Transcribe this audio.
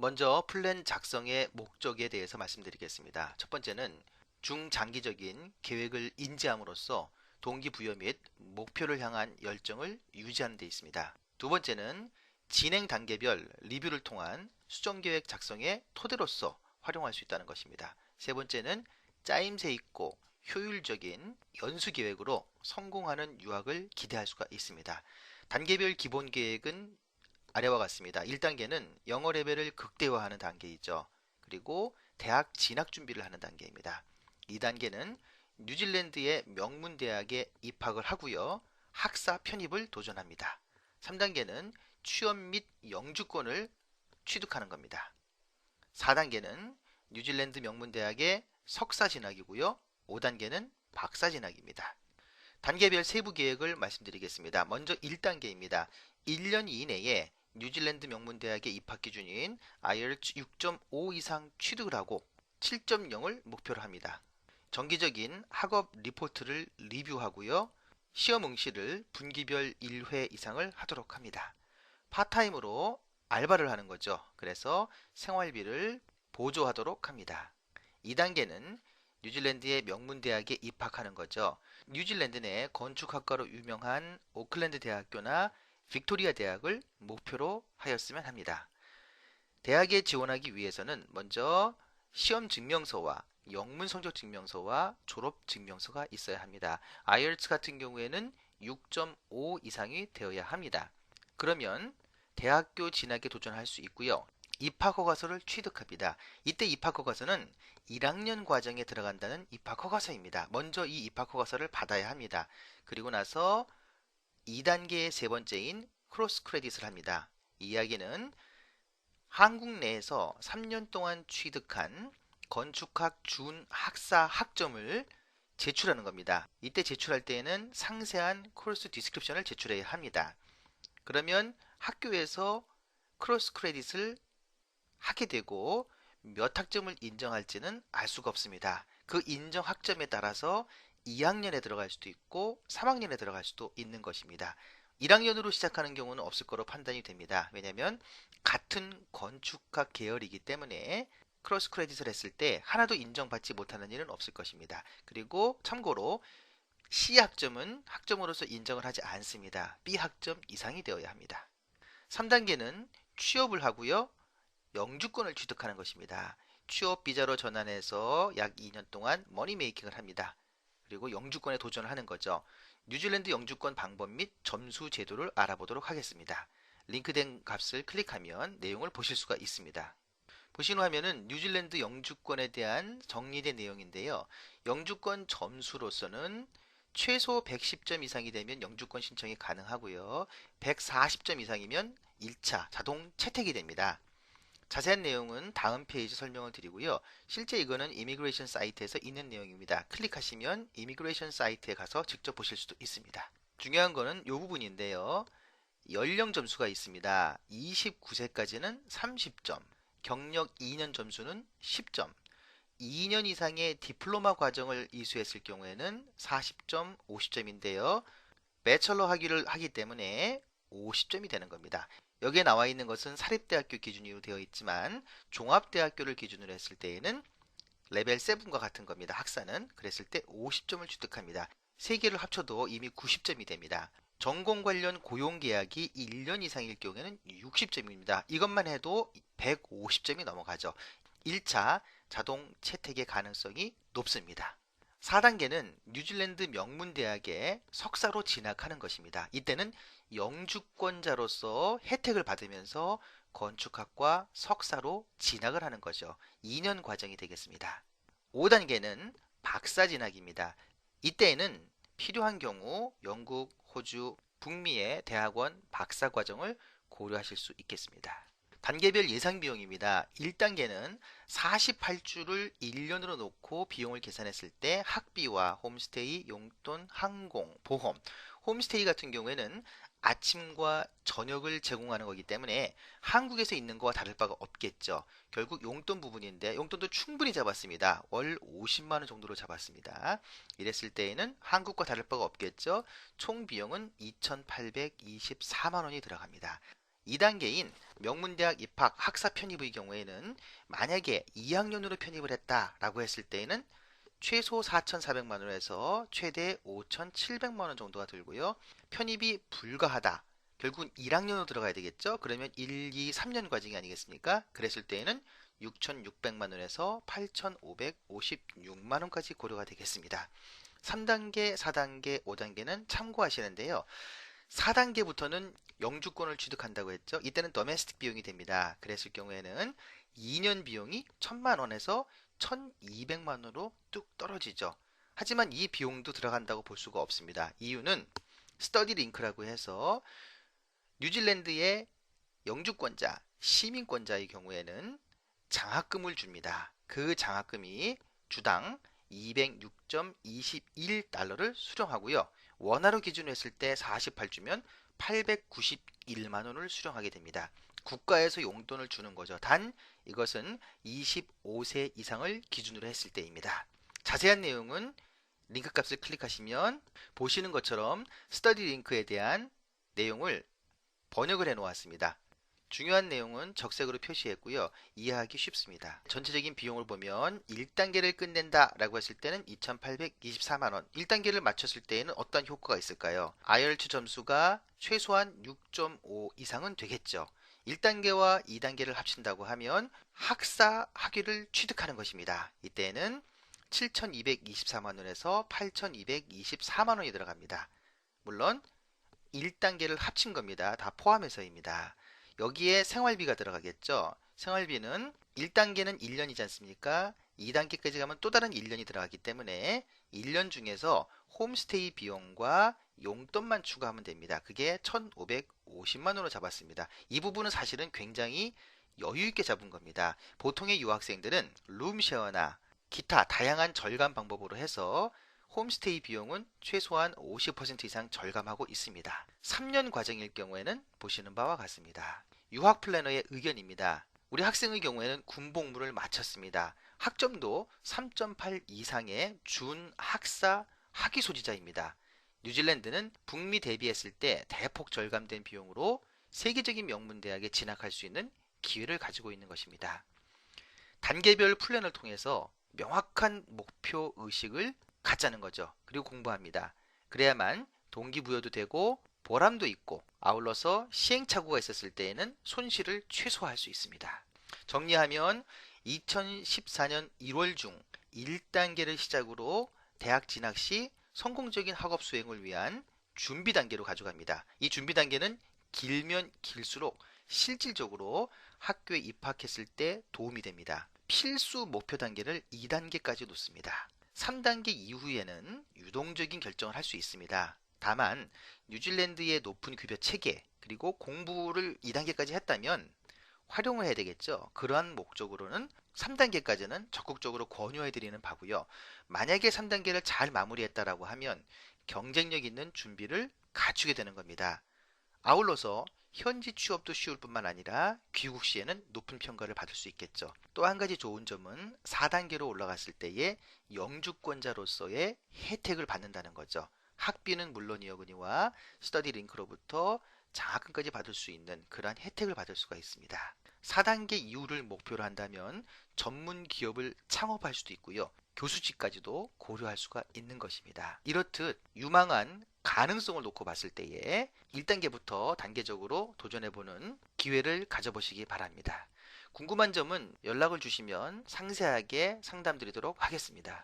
먼저 플랜 작성의 목적에 대해서 말씀드리겠습니다. 첫 번째는 중장기적인 계획을 인지함으로써 동기부여 및 목표를 향한 열정을 유지하는 데 있습니다. 두 번째는 진행 단계별 리뷰를 통한 수정계획 작성의 토대로서 활용할 수 있다는 것입니다. 세 번째는 짜임새 있고 효율적인 연수계획으로 성공하는 유학을 기대할 수가 있습니다. 단계별 기본 계획은 아래와 같습니다. 1단계는 영어 레벨을 극대화하는 단계이죠. 그리고 대학 진학 준비를 하는 단계입니다. 2단계는 뉴질랜드의 명문 대학에 입학을 하고요. 학사 편입을 도전합니다. 3단계는 취업 및 영주권을 취득하는 겁니다. 4단계는 뉴질랜드 명문 대학의 석사 진학이고요. 5단계는 박사 진학입니다. 단계별 세부 계획을 말씀드리겠습니다. 먼저 1단계입니다. 1년 이내에 뉴질랜드 명문 대학의 입학 기준인 IELTS 6.5 이상 취득을 하고 7.0을 목표로 합니다. 정기적인 학업 리포트를 리뷰하고요. 시험 응시를 분기별 1회 이상을 하도록 합니다. 파타임으로 알바를 하는 거죠. 그래서 생활비를 보조하도록 합니다. 2단계는 뉴질랜드의 명문 대학에 입학하는 거죠. 뉴질랜드 내 건축학과로 유명한 오클랜드 대학교나 빅토리아 대학을 목표로 하였으면 합니다. 대학에 지원하기 위해서는 먼저 시험 증명서와 영문 성적 증명서와 졸업 증명서가 있어야 합니다. IELTS 같은 경우에는 6.5 이상이 되어야 합니다. 그러면 대학교 진학에 도전할 수 있고요. 입학허가서를 취득합니다. 이때 입학허가서는 1학년 과정에 들어간다는 입학허가서입니다. 먼저 이 입학허가서를 받아야 합니다. 그리고 나서 2단계의 세 번째인 크로스 크레딧을 합니다. 이 이야기는 한국 내에서 3년 동안 취득한 건축학 준 학사 학점을 제출하는 겁니다. 이때 제출할 때에는 상세한 코र्스 디스크립션을 제출해야 합니다. 그러면 학교에서 크로스 크레딧을 하게 되고 몇 학점을 인정할지는 알 수가 없습니다. 그 인정 학점에 따라서 2학년에 들어갈 수도 있고 3학년에 들어갈 수도 있는 것입니다. 1학년으로 시작하는 경우는 없을 거로 판단이 됩니다. 왜냐하면 같은 건축학 계열이기 때문에 크로스 크레딧을 했을 때 하나도 인정받지 못하는 일은 없을 것입니다. 그리고 참고로 C 학점은 학점으로서 인정을 하지 않습니다. B 학점 이상이 되어야 합니다. 3단계는 취업을 하고요. 영주권을 취득하는 것입니다. 취업 비자로 전환해서 약 2년 동안 머니 메이킹을 합니다. 그리고 영주권에 도전을 하는 거죠. 뉴질랜드 영주권 방법 및 점수 제도를 알아보도록 하겠습니다. 링크된 값을 클릭하면 내용을 보실 수가 있습니다. 보신 화면은 뉴질랜드 영주권에 대한 정리된 내용인데요. 영주권 점수로서는 최소 110점 이상이 되면 영주권 신청이 가능하고요. 140점 이상이면 1차 자동 채택이 됩니다. 자세한 내용은 다음 페이지 설명을 드리고요. 실제 이거는 이미그레이션 사이트에서 있는 내용입니다. 클릭하시면 이미그레이션 사이트에 가서 직접 보실 수도 있습니다. 중요한 거는 이 부분인데요. 연령 점수가 있습니다. 29세까지는 30점, 경력 2년 점수는 10점, 2년 이상의 디플로마 과정을 이수했을 경우에는 40점, 50점인데요. 배철러 학위를 하기 때문에 50점이 되는 겁니다. 여기에 나와 있는 것은 사립대학교 기준으로 되어 있지만 종합대학교를 기준으로 했을 때에는 레벨 7과 같은 겁니다. 학사는 그랬을 때 50점을 취득합니다. 세 개를 합쳐도 이미 90점이 됩니다. 전공 관련 고용 계약이 1년 이상일 경우에는 60점입니다. 이것만 해도 150점이 넘어가죠. 1차 자동 채택의 가능성이 높습니다. 4단계는 뉴질랜드 명문대학에 석사로 진학하는 것입니다. 이때는 영주권자로서 혜택을 받으면서 건축학과 석사로 진학을 하는 거죠. 2년 과정이 되겠습니다. 5단계는 박사 진학입니다. 이때에는 필요한 경우 영국, 호주, 북미의 대학원 박사 과정을 고려하실 수 있겠습니다. 단계별 예상 비용입니다. 1단계는 48주를 1년으로 놓고 비용을 계산했을 때 학비와 홈스테이, 용돈, 항공, 보험, 홈스테이 같은 경우에는 아침과 저녁을 제공하는 거기 때문에 한국에서 있는 거와 다를 바가 없겠죠. 결국 용돈 부분인데 용돈도 충분히 잡았습니다. 월 50만 원 정도로 잡았습니다. 이랬을 때에는 한국과 다를 바가 없겠죠. 총 비용은 2,824만 원이 들어갑니다. 2단계인 명문대학 입학 학사 편입의 경우에는 만약에 2학년으로 편입을 했다라고 했을 때에는 최소 4,400만 원에서 최대 5,700만 원 정도가 들고요. 편입이 불가하다. 결국은 1학년으로 들어가야 되겠죠. 그러면 1, 2, 3년 과정이 아니겠습니까? 그랬을 때에는 6,600만 원에서 8,556만 원까지 고려가 되겠습니다. 3단계, 4단계, 5단계는 참고하시는데요. 4단계부터는 영주권을 취득한다고 했죠. 이때는 더메스틱 비용이 됩니다. 그랬을 경우에는 2년 비용이 1,000만 원에서 1,200만 원으로 뚝 떨어지죠. 하지만 이 비용도 들어간다고 볼 수가 없습니다. 이유는 스터디 링크라고 해서 뉴질랜드의 영주권자, 시민권자의 경우에는 장학금을 줍니다. 그 장학금이 주당 206.21달러를 수령하고요. 원화로 기준으로 했을 때 48주면 891만 원을 수령하게 됩니다. 국가에서 용돈을 주는 거죠. 단 이것은 25세 이상을 기준으로 했을 때입니다. 자세한 내용은 링크 값을 클릭하시면 보시는 것처럼 스터디 링크에 대한 내용을 번역을 해 놓았습니다. 중요한 내용은 적색으로 표시했고요. 이해하기 쉽습니다. 전체적인 비용을 보면 1단계를 끝낸다 라고 했을 때는 2,824만원, 1단계를 마쳤을 때에는 어떤 효과가 있을까요? IELTS 점수가 최소한 6.5 이상은 되겠죠. 1단계와 2단계를 합친다고 하면 학사 학위를 취득하는 것입니다. 이때는 7,224만원에서 8,224만원이 들어갑니다. 물론 1단계를 합친 겁니다. 다 포함해서입니다. 여기에 생활비가 들어가겠죠. 생활비는 1단계는 1년이지 않습니까? 2단계까지 가면 또 다른 1년이 들어가기 때문에 1년 중에서 홈스테이 비용과 용돈만 추가하면 됩니다. 그게 1,550만 원으로 잡았습니다. 이 부분은 사실은 굉장히 여유 있게 잡은 겁니다. 보통의 유학생들은 룸쉐어나 기타 다양한 절감 방법으로 해서 홈스테이 비용은 최소한 50% 이상 절감하고 있습니다. 3년 과정일 경우에는 보시는 바와 같습니다. 유학 플래너의 의견입니다. 우리 학생의 경우에는 군복무를 마쳤습니다. 학점도 3.8 이상의 준학사 학위 소지자입니다. 뉴질랜드는 북미 대비했을 때 대폭 절감된 비용으로 세계적인 명문대학에 진학할 수 있는 기회를 가지고 있는 것입니다. 단계별 플랜을 통해서 명확한 목표 의식을 갖자는 거죠. 그리고 공부합니다. 그래야만 동기부여도 되고 보람도 있고 아울러서 시행착오가 있었을 때에는 손실을 최소화할 수 있습니다. 정리하면 2014년 1월 중 1단계를 시작으로 대학 진학 시 성공적인 학업 수행을 위한 준비 단계로 가져갑니다. 이 준비 단계는 길면 길수록 실질적으로 학교에 입학했을 때 도움이 됩니다. 필수 목표 단계를 2단계까지 놓습니다. 3단계 이후에는 유동적인 결정을 할 수 있습니다. 다만 뉴질랜드의 높은 급여 체계 그리고 공부를 2단계까지 했다면 활용을 해야 되겠죠. 그러한 목적으로는 3단계까지는 적극적으로 권유해 드리는 바고요. 만약에 3단계를 잘 마무리했다라고 하면 경쟁력 있는 준비를 갖추게 되는 겁니다. 아울러서 현지 취업도 쉬울 뿐만 아니라 귀국 시에는 높은 평가를 받을 수 있겠죠. 또 한 가지 좋은 점은 4단계로 올라갔을 때에 영주권자로서의 혜택을 받는다는 거죠. 학비는 물론이거니와 스터디 링크로부터 장학금까지 받을 수 있는 그러한 혜택을 받을 수가 있습니다. 4단계 이후를 목표로 한다면 전문 기업을 창업할 수도 있고요. 교수직까지도 고려할 수가 있는 것입니다. 이렇듯 유망한 가능성을 놓고 봤을 때에 1단계부터 단계적으로 도전해보는 기회를 가져보시기 바랍니다. 궁금한 점은 연락을 주시면 상세하게 상담드리도록 하겠습니다.